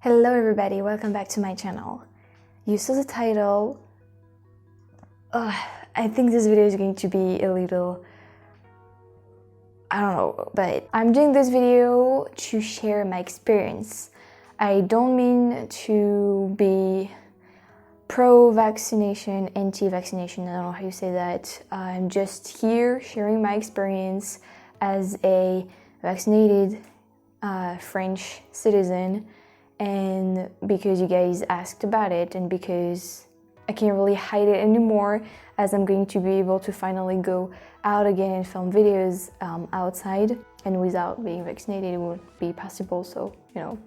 Hello everybody, welcome back to my channel. You saw the title. I think this video is going to be a little, I don't know, but I'm doing this video to share my experience. I don't mean to be pro-vaccination, anti-vaccination, I don't know how you say that. I'm just here sharing my experience as a vaccinated French citizen, and because you guys asked about it and because I can't really hide it anymore, as I'm going to be able to finally go out again and film videos outside, and without being vaccinated it won't be possible. So, you know,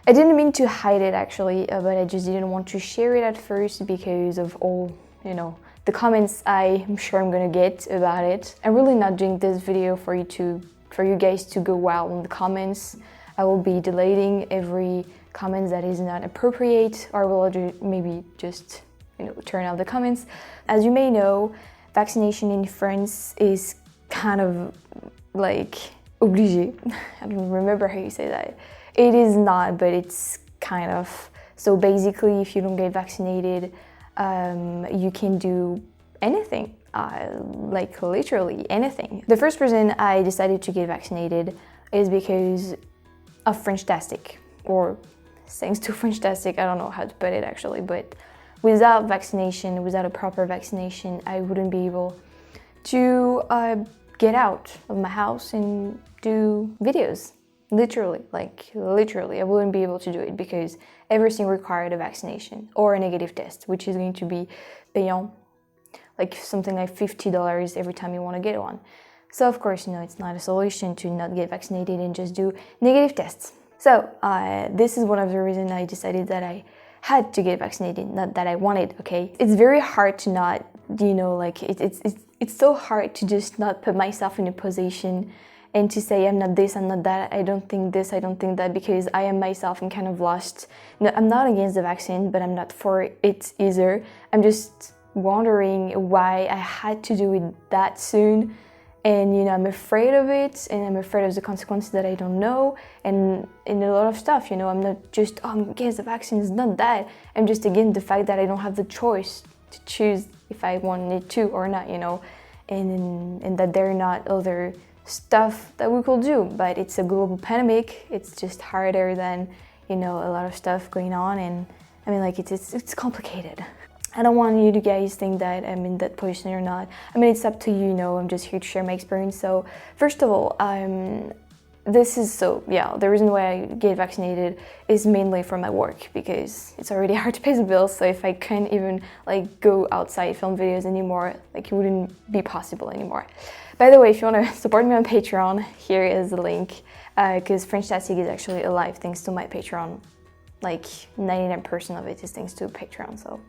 I didn't mean to hide it actually, but I just didn't want to share it at first because of all, you know, the comments I'm sure I'm gonna get about it. I'm really not doing this video for you guys to go wild in the comments. I will be deleting every comment that is not appropriate, or will maybe just, you know, turn out the comments. As you may know, vaccination in France is kind of like obligé. I don't remember how you say that. It is not, but it's kind of. So basically, if you don't get vaccinated, you can do anything, like literally anything. The first reason I decided to get vaccinated is because of FrenchTastic, or thanks to FrenchTastic, I don't know how to put it actually, but without vaccination, without a proper vaccination, I wouldn't be able to get out of my house and do videos. Literally, I wouldn't be able to do it because everything required a vaccination or a negative test, which is going to be payant, like something like $50 every time you want to get one. So of course, you know, it's not a solution to not get vaccinated and just do negative tests. So this is one of the reasons I decided that I had to get vaccinated, not that I wanted, okay? It's very hard to not, you know, like it's so hard to just not put myself in a position and to say I'm not this, I'm not that, I don't think this, I don't think that, because I am myself and kind of lost. No, I'm not against the vaccine, but I'm not for it either. I'm just wondering why I had to do it that soon. And, you know, I'm afraid of it, and I'm afraid of the consequences that I don't know, and in a lot of stuff, you know, I'm not just, oh, I'm against the vaccine, it's not that. I'm just against the fact that I don't have the choice to choose if I wanted to or not, you know, and that there are not other stuff that we could do. But it's a global pandemic, it's just harder than, you know, a lot of stuff going on, and I mean, like, it's complicated. I don't want you to guys think that I'm in that position or not. I mean, it's up to you, you know, I'm just here to share my experience. So, first of all, the reason why I get vaccinated is mainly for my work, because it's already hard to pay the bills. So if I can't even, like, go outside, film videos anymore, like, it wouldn't be possible anymore. By the way, if you want to support me on Patreon, here is the link, because FrenchTastic is actually alive thanks to my Patreon. Like, 99% of it is thanks to Patreon, so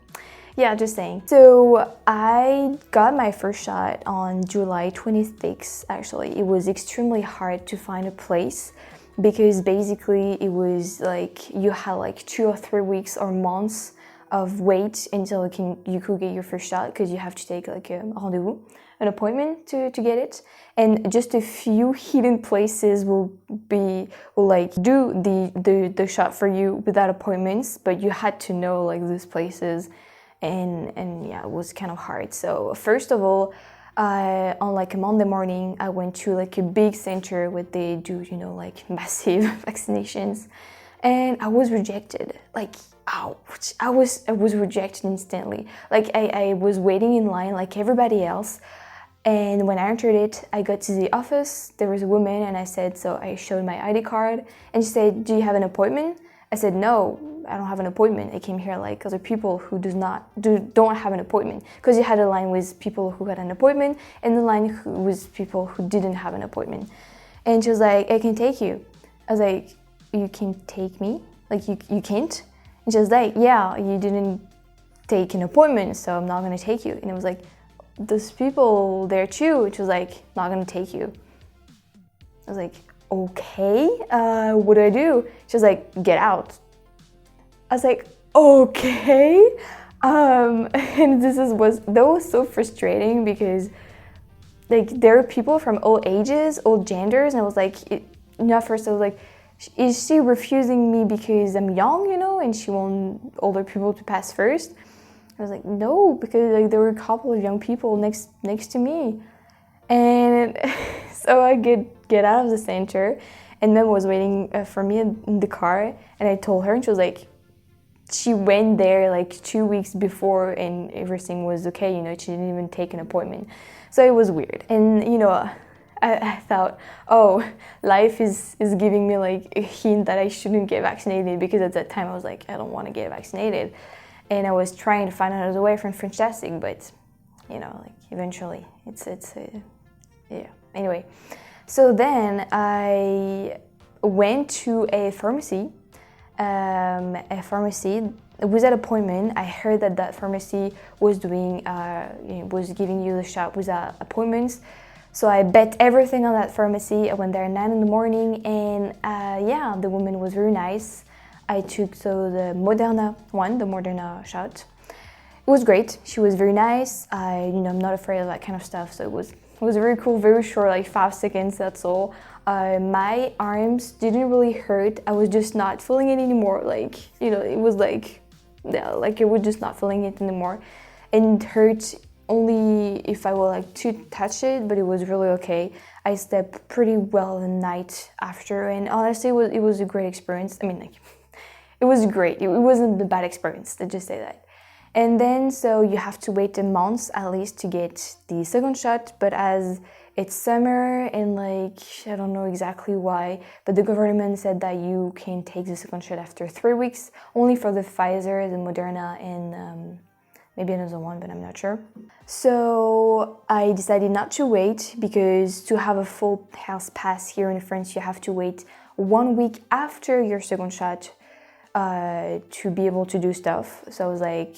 yeah, just saying. So I got my first shot on July 26th, actually. It was extremely hard to find a place because basically it was like you had like 2 or 3 weeks or months of wait until you could get your first shot, because you have to take like a rendezvous, an appointment to get it. And just a few hidden places will like do the shot for you without appointments, but you had to know like these places. And yeah, it was kind of hard. So first of all, on like a Monday morning, I went to like a big center where they do, you know, like massive vaccinations, and I was rejected. Like, ouch! I was rejected instantly. Like I was waiting in line like everybody else, and when I entered it, I got to the office. There was a woman, and I said, so I showed my ID card, and she said, "Do you have an appointment?" I said, "No, I don't have an appointment. I came here like other people who don't have an appointment." Because you had a line with people who had an appointment and the line with people who didn't have an appointment. And she was like, "I can take you." I was like, "You can take me? Like you can't?" And she was like, "Yeah, you didn't take an appointment, so I'm not gonna take you." And I was like, "There's people there too." And she was like, "Not gonna take you." I was like, "Okay, what do I do?" She was like, "Get out." I was like, "Okay." And that was so frustrating because like there are people from all ages, all genders, and I was like, at first I was like, is she refusing me because I'm young, and she want older people to pass first? I was like, no, because like there were a couple of young people next to me. And so I get out of the center, and Mem was waiting for me in the car, and I told her, and she was like, she went there like 2 weeks before and everything was okay, she didn't even take an appointment. So it was weird. And I thought, oh, life is giving me like a hint that I shouldn't get vaccinated, because at that time I was like, I don't want to get vaccinated. And I was trying to find another way from FrenchTastic, but like eventually yeah. Anyway, so then I went to a pharmacy. With that appointment, I heard that pharmacy was doing, was giving you the shot without appointments. So I bet everything on that pharmacy. I went there at 9 in the morning, and yeah, the woman was very nice. I took the Moderna shot. It was great. She was very nice. I'm not afraid of that kind of stuff, so it was very cool, very short, like 5 seconds, that's all. My arms didn't really hurt. I was just not feeling it anymore. Like, it was like, yeah, like I was just not feeling it anymore. And it hurt only if I were like to touch it, but it was really okay. I slept pretty well the night after, and honestly, it was a great experience. I mean, like, it was great. It wasn't a bad experience, let's just say that. And then, so you have to wait a month at least to get the second shot, but as it's summer and like, I don't know exactly why, but the government said that you can take the second shot after 3 weeks, only for the Pfizer, the Moderna, and maybe another one, but I'm not sure. So I decided not to wait, because to have a full health pass here in France, you have to wait 1 week after your second shot to be able to do stuff. So I was like,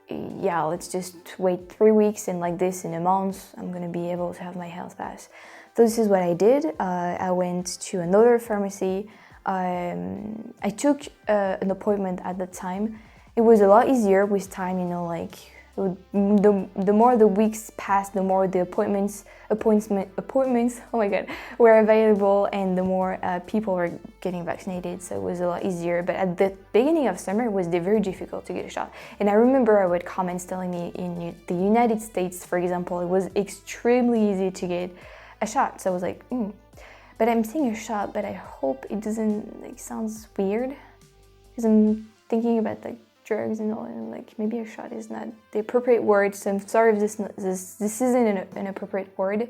yeah, let's just wait 3 weeks, and like this, in a month, I'm gonna be able to have my health pass. So this is what I did. I went to another pharmacy. I took an appointment at the time. It was a lot easier with time, like the more the weeks passed, the more the appointments, oh my god, were available, and the more people were getting vaccinated, so it was a lot easier. But at the beginning of summer, it was very difficult to get a shot. And I remember I would comments telling me in the United States, for example, it was extremely easy to get a shot. So I was like, but I'm saying a shot, but I hope it doesn't like sounds weird, because I'm thinking about like drugs and all, and like maybe a shot is not the appropriate word, so I'm sorry if this isn't an appropriate word.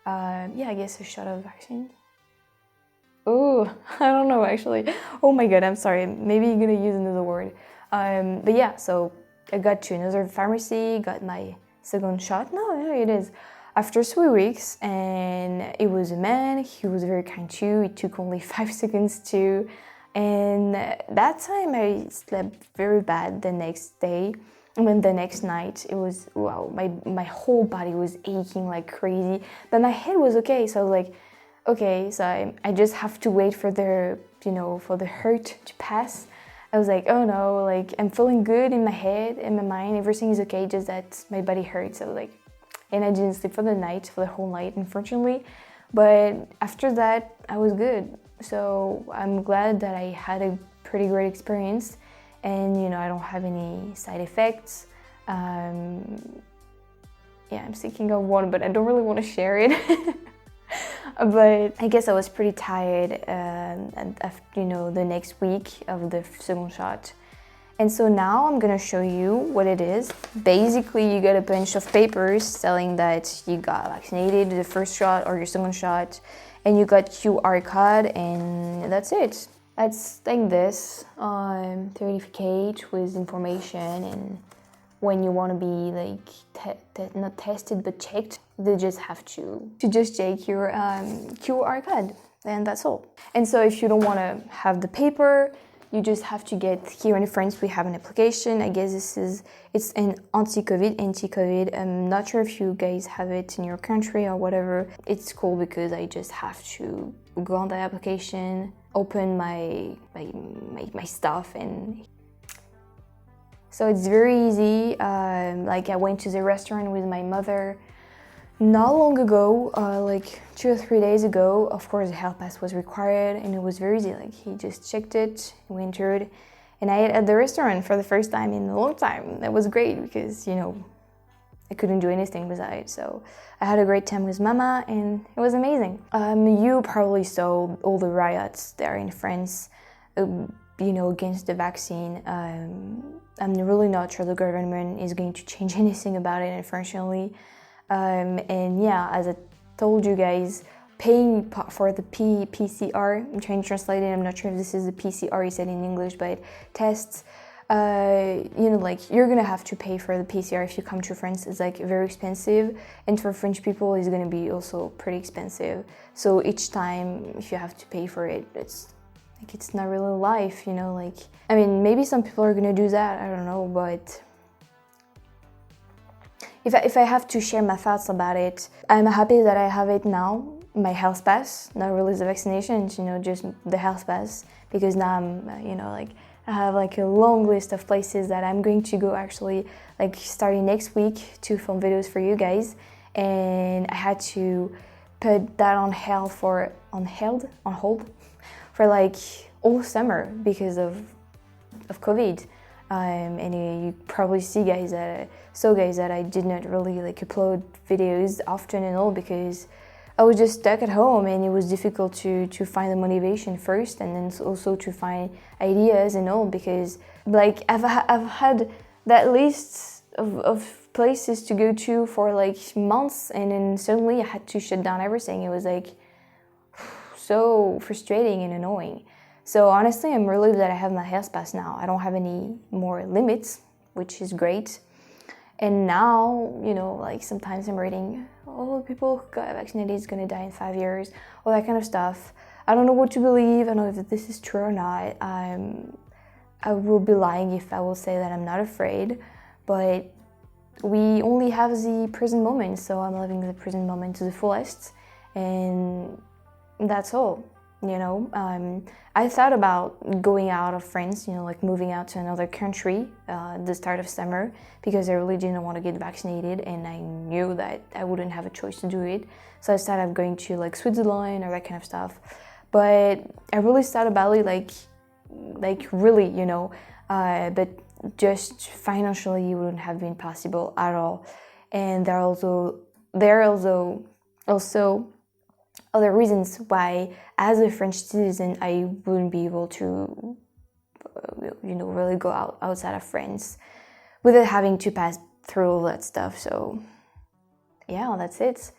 Yeah, I guess a shot of vaccine. Oh, I don't know actually. Oh my god, I'm sorry. Maybe you're gonna use another word. But yeah, so I got to another pharmacy, got my second shot. No, it is. After 3 weeks, and it was a man. He was very kind too. It took only 5 seconds too. And that time I slept very bad the next day. And then the next night, it was, wow, my whole body was aching like crazy. But my head was okay, so I was like, okay, so I just have to wait for the hurt to pass. I was like, oh no, like I'm feeling good in my head, in my mind, everything is okay, just that my body hurts. So like, and I didn't sleep for the whole night, unfortunately. But after that, I was good. So I'm glad that I had a pretty great experience, and I don't have any side effects. Yeah, I'm thinking of one, but I don't really want to share it. But I guess I was pretty tired the next week of the second shot. And so now I'm gonna show you what it is. Basically, you get a bunch of papers telling that you got vaccinated, the first shot or your second shot, and you got QR code, and that's it. That's like this, certificate with information, and when you want to be like not tested but checked, they just have to just check your QR code, and that's all. And so if you don't want to have the paper, you just have to get, here in France we have an application. I guess it's an anti-COVID. I'm not sure if you guys have it in your country or whatever. It's cool because I just have to go on that application, open my stuff, and so it's very easy. Like I went to the restaurant with my mother. Not long ago, like 2 or 3 days ago, of course, the health pass was required, and it was very easy. Like, he just checked it, we entered, and I ate at the restaurant for the first time in a long time. That was great because, you know, I couldn't do anything besides. So I had a great time with Mama, and it was amazing. You probably saw all the riots there in France, you know, against the vaccine. I'm really not sure the government is going to change anything about it, unfortunately. And yeah, as I told you guys, paying for the PCR, I'm trying to translate it, I'm not sure if this is the PCR he said in English, but tests, you know, like, you're gonna have to pay for the PCR if you come to France. It's like very expensive, and for French people it's gonna be also pretty expensive. So each time if you have to pay for it, it's like, it's not really life, you know. Like, I mean, maybe some people are gonna do that, I don't know, but if I have to share my thoughts about it, I'm happy that I have it now, my health pass, not really the vaccinations, you know, just the health pass, because now I'm, you know, like, I have like a long list of places that I'm going to go, actually, like, starting next week to film videos for you guys, and I had to put that on hold for like all summer because of COVID. And you probably see guys that I did not really like upload videos often and all because I was just stuck at home, and it was difficult to find the motivation first, and then also to find ideas and all, because like I've had that list of places to go to for like months, and then suddenly I had to shut down everything. It was like so frustrating and annoying. So honestly, I'm relieved that I have my health pass now. I don't have any more limits, which is great. And now, you know, like, sometimes I'm reading, oh, people who got vaccinated is gonna die in 5 years, all that kind of stuff. I don't know what to believe. I don't know if this is true or not. I will be lying if I will say that I'm not afraid, but we only have the present moment, so I'm living the present moment to the fullest, and that's all. You know, I thought about going out of France, you know, like moving out to another country the start of summer, because I really didn't want to get vaccinated, and I knew that I wouldn't have a choice to do it. So I started going to like Switzerland or that kind of stuff. But I really thought about it, like really, you know, but just financially it wouldn't have been possible at all. And there are also other reasons why, as a French citizen, I wouldn't be able to, you know, really go outside of France without having to pass through all that stuff. So yeah, that's it.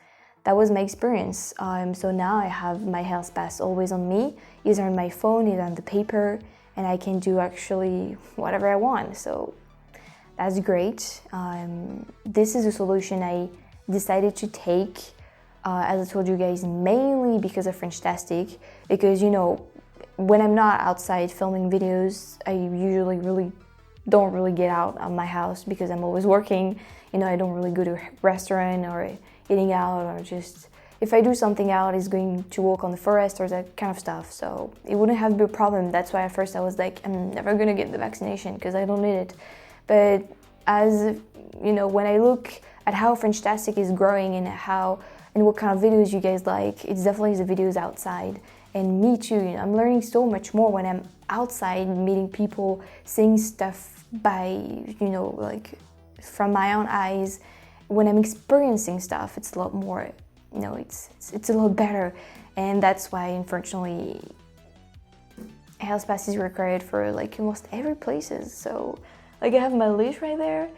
That was my experience. So now I have my health pass always on me, either on my phone, either on the paper, and I can do actually whatever I want. So that's great. This is a solution I decided to take, as I told you guys, mainly because of FrenchTastic, because, you know, when I'm not outside filming videos, I usually don't really get out of my house because I'm always working. You know, I don't really go to a restaurant or eating out, or just, if I do something out, it's going to walk on the forest or that kind of stuff. So it wouldn't have been a problem. That's why at first I was like, I'm never gonna get the vaccination because I don't need it. But as you know, when I look at how FrenchTastic is growing and what kind of videos you guys like, it's definitely the videos outside. And me too, you know, I'm learning so much more when I'm outside, meeting people, seeing stuff by, you know, like from my own eyes. When I'm experiencing stuff, it's a lot more, you know, it's a lot better. And that's why, unfortunately, health pass is required for like almost every places. So like, I have my list right there.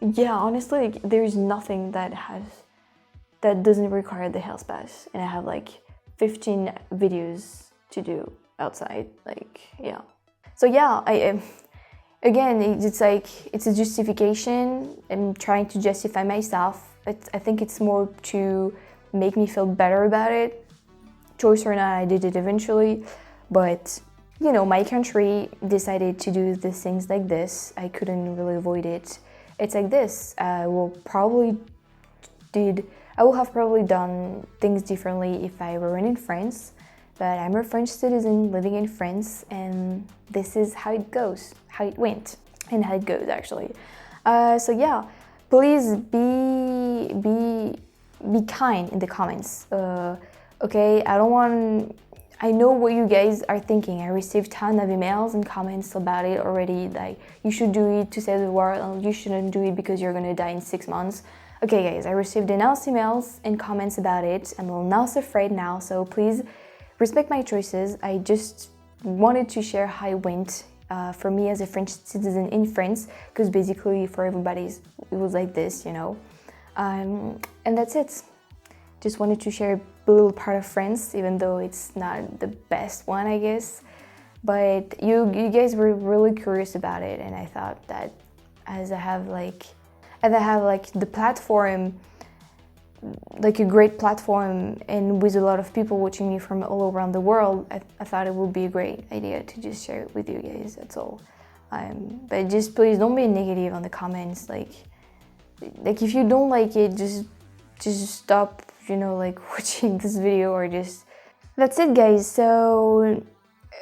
Yeah, honestly, like, there's nothing that doesn't require the health pass, and I have like 15 videos to do outside. Like, yeah. So yeah, again, it's like, it's a justification. I'm trying to justify myself. I think it's more to make me feel better about it. Choice or not, I did it eventually, but you know, my country decided to do the things like this. I couldn't really avoid it. It's like this. I will have probably done things differently if I were in France, but I'm a French citizen living in France, and this is how it goes, how it went, and how it goes actually. So yeah, please be kind in the comments. Okay, I know what you guys are thinking. I received tons of emails and comments about it already, like you should do it to save the world, and you shouldn't do it because you're gonna die in 6 months. Okay guys, I received enough emails and comments about it. I'm not afraid now, so please respect my choices. I just wanted to share how it went for me as a French citizen in France, because basically for everybody it was like this, you know. And that's it. Just wanted to share a little part of France, even though it's not the best one, I guess. But you guys were really curious about it, and I thought that as I have the platform, like a great platform, and with a lot of people watching me from all around the world, I thought it would be a great idea to just share it with you guys. That's all. But just please don't be negative on the comments. Like if you don't like it, just stop, you know, like watching this video, or just that's it guys. So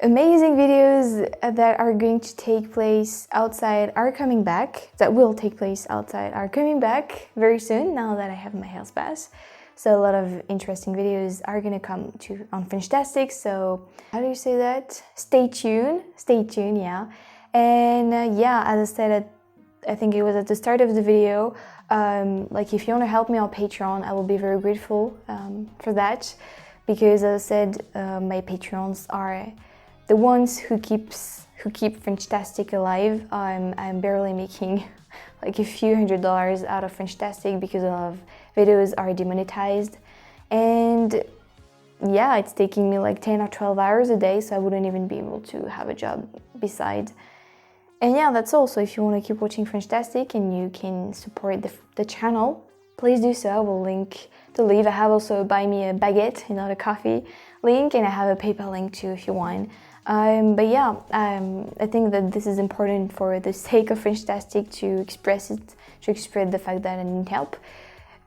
amazing videos that are going to take place outside are coming back, that will take place outside are coming back very soon, now that I have my health pass. So a lot of interesting videos are gonna come on FrenchTastic, so how do you say that? Stay tuned, yeah. And yeah, as I said, I think it was at the start of the video, like if you want to help me on Patreon, I will be very grateful for that, because as I said, my Patreons are the ones who keep FrenchTastic alive. I'm barely making like a few $100s out of FrenchTastic because a lot of videos are demonetized, and yeah, it's taking me like 10 or 12 hours a day, so I wouldn't even be able to have a job beside. And yeah, that's all. So if you want to keep watching FrenchTastic and you can support the channel, please do so. I will link the leave. I have also a buy me a baguette, not a coffee link, and I have a PayPal link too if you want. But yeah, I think that this is important for the sake of FrenchTastic to express the fact that I need help,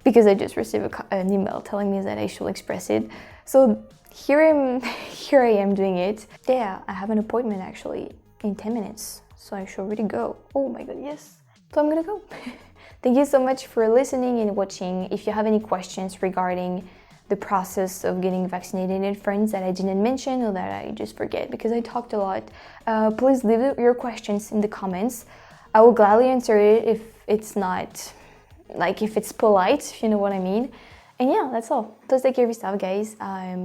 because I just received an email telling me that I should express it. So here I am doing it. Yeah, I have an appointment actually in 10 minutes. So I should really go. Oh my god, yes. So I'm gonna go. Thank you so much for listening and watching. If you have any questions regarding the process of getting vaccinated in France that I didn't mention or that I just forget because I talked a lot, please leave your questions in the comments. I will gladly answer it if it's not, like if it's polite, if you know what I mean. And yeah, that's all. Please take care of yourself, guys. I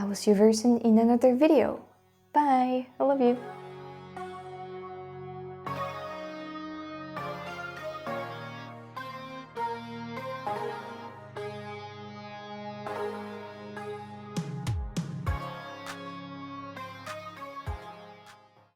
will see you very soon in another video. Bye. I love you.